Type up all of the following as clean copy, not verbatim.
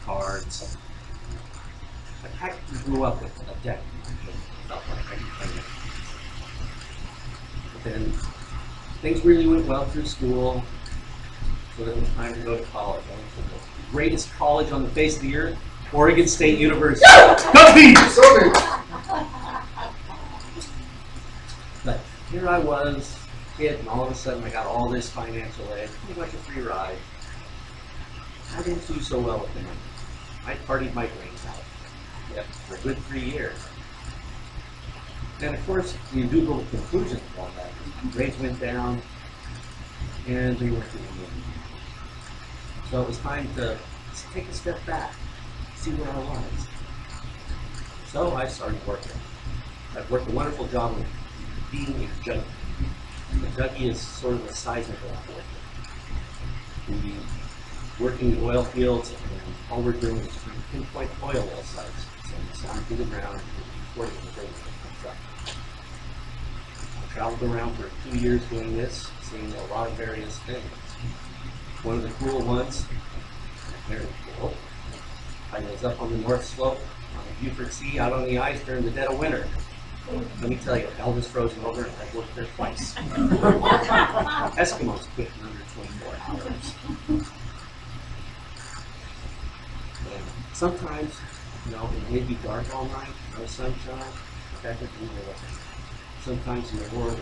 cards. I practically grew up with a deck. Felt like I could play it. But then things really went well through school, so it was time to go to college. I went to the greatest college on the face of the earth, Oregon State University. Go Beavs! But here I was, a kid, and all of a sudden I got all this financial aid, pretty much a free ride. I didn't do so well with the money. I partied my brains out. Yep, for a good 3 years. And of course, the inevitable conclusion of all that, grades went down, and they weren't doing it. So it was time to take a step back, see where I was. So I started working. I've worked a wonderful job of being a junkie. A junkie is sort of a seismic operator. We work in the oil fields, and all we're doing is trying to pinpoint oil well sites. So we sound through the ground and recording the data that comes up. I traveled around for 2 years doing this, seeing a lot of various things. One of the cool ones, very cool, I was up on the North Slope on the Beaufort Sea out on the ice during the dead of winter. Let me tell you, hell was frozen over and I worked there twice. Eskimos quit in under 24 hours. And sometimes, you know, it may be dark all night, no sunshine, back at the window. Sometimes in the world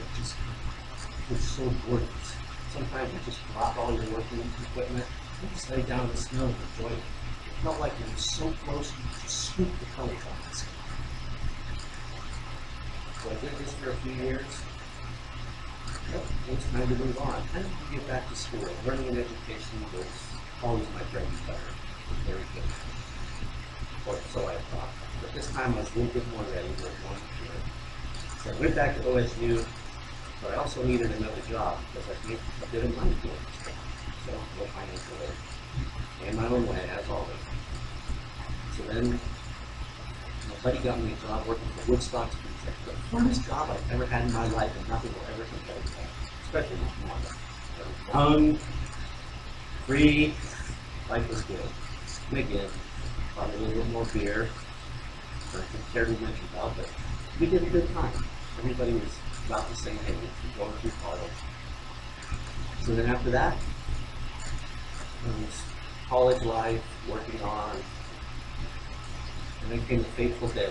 it's so gorgeous. Sometimes you just drop all your working equipment and just lay down in the snow and enjoy it. It felt like you were so close you could just scoop the colors off the sky. So I did this for a few years. Yep, it was time to move on. I had to get back to school. Learning and education was always my bread and butter. It was very good. Or so I thought. But this time I was a little bit more ready than I wanted to do it. So I went back to OSU, but I also needed another job because I made a bit of money doing this job. So no financial aid. And my own way, as always. So then my buddy got me a job working for Woodstock's Project. The funnest job I've ever had in my life, and nothing will ever compare to that. Especially with Wanda. Young, free, life was good. And again, probably a little bit more beer, or I care to mention about, but we did a good time. Everybody was about the same age, going through college. So then after that, it was college life, working on, and then came the fateful day.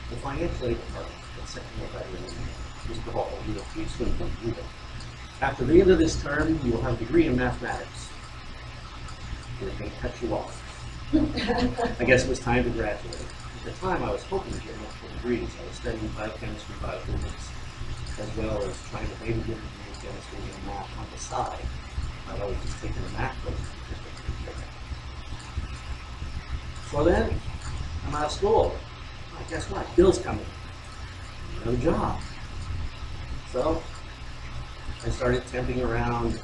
The financial aid department, the second year veteran, Mr. Hall, please swim from Cuba. After the end of this term, you will have a degree in mathematics. We're going to cut you off. I guess it was time to graduate. At the time, I was hoping to get multiple degrees. I was studying biochemistry, biophysics, as well as trying to maybe get a degree in chemistry and math on the side. I'd always just taken a math course. So then, I'm out of school. Well, guess what? Bill's coming. No job. So, I started temping around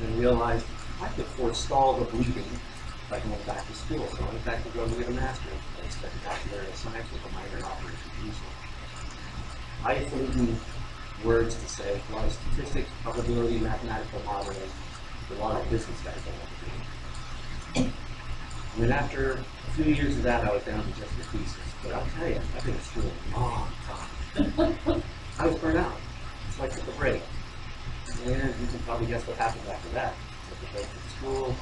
and realized I could forestall the bleeding by going back to school. So I went back to go and get a master's. I studied bachelor in science with a minor in operations research. I have words to say, a lot of statistics, probability, mathematical modeling, a lot of business guys I want to do. And then after a few years of that, I was down to just a thesis. But I'll tell you, I've been in school a long time. I was burnt out. So I took a break. And you can probably guess what happened after that. I took a break from school.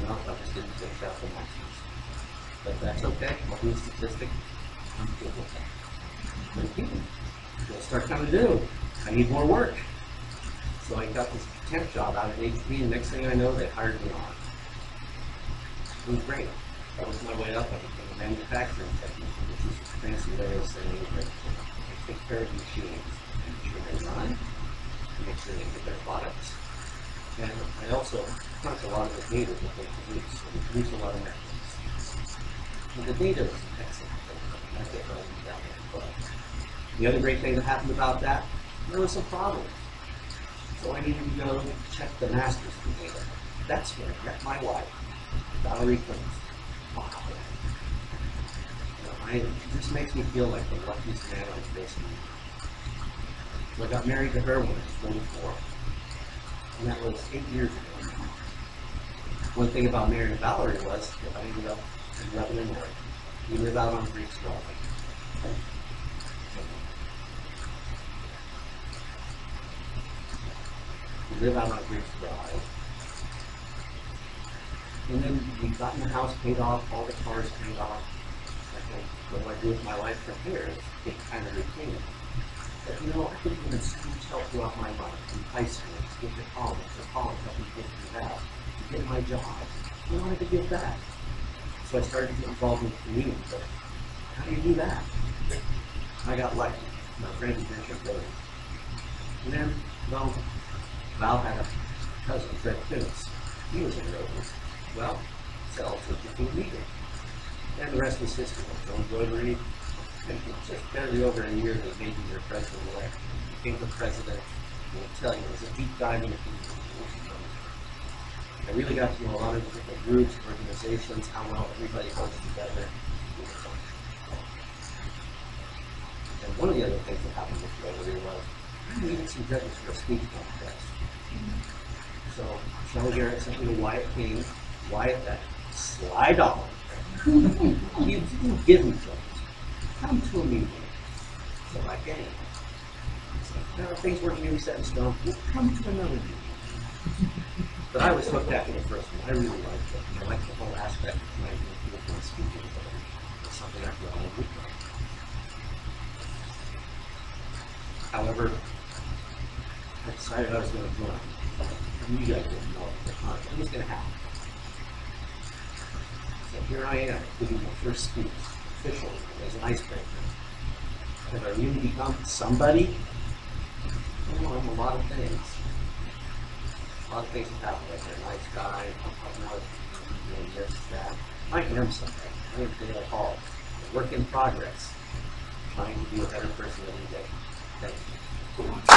No, I just didn't finish out the master's. But that's okay. I'll do a statistic. I'm good with that. But people, it'll start coming due. I need more work. So I got this temp job out at HP, and next thing I know, they hired me on. It was great. That was my way up. I became a manufacturing technician, which is a fancy way of saying that I take care of machines, make sure they run, make sure they get their products. And I also crunch a lot of the data that they produce. So we produce a lot of metrics. And the data is excellent. That's it right down there. But the other great thing that happened about that, there were some problems. So I needed to go check the masters for data. That's where I met my wife, Valerie Clemens. Wow. It just makes me feel like the luckiest man on the face of the earth. So I got married to her when I was 24. And that was 8 years ago. One thing about marrying Valerie was if I ended up in Lebanon, we live out on Greek's Drive. We live out on Greek's Drive. And then we got in the house paid off, all the cars paid off. I think, what do I do with my life from here? It's getting kind of routine. But you know, I could have been so much help throughout my life, in high school, to get to college, help me get through that, to get my job. I wanted to give back. So I started to get involved in the community. But how do you do that? I got lucky. My friend mentioned Billy. And then, well, Val had a cousin, Fred Pitts. He was in Rhodes. Well, sells with the team leader. And the rest was history. Joan Brodery, and just barely over a year they made me their president-elect. Became the president. And I'll tell you, it was a deep dive into community. I really got to know a lot of the different groups, organizations, how well everybody works together. And one of the other things that happened with Rotary was I needed some judges for a speech contest. So Shelley Garrett sent me to Wyatt King. Wyatt, that sly dog. You didn't give me judges. Come to a meeting. So I came. So, things weren't really set in stone. We'll come to another meeting. But I was hooked after the first one. I really liked it. I liked the whole aspect of trying to get people speaking about it. It's something I feel I would like. However, I decided I was going to join. And you guys didn't know at the time. It was going to happen. So here I am, giving my first speech, officially, as an icebreaker. Have I really become somebody? Well, I'm a lot of things. A lot of things have happened. Like I'm a nice guy, I'm not doing this, that. I am something. I am Dale Hall. A work in progress. Trying to be a better person every day. Thank you.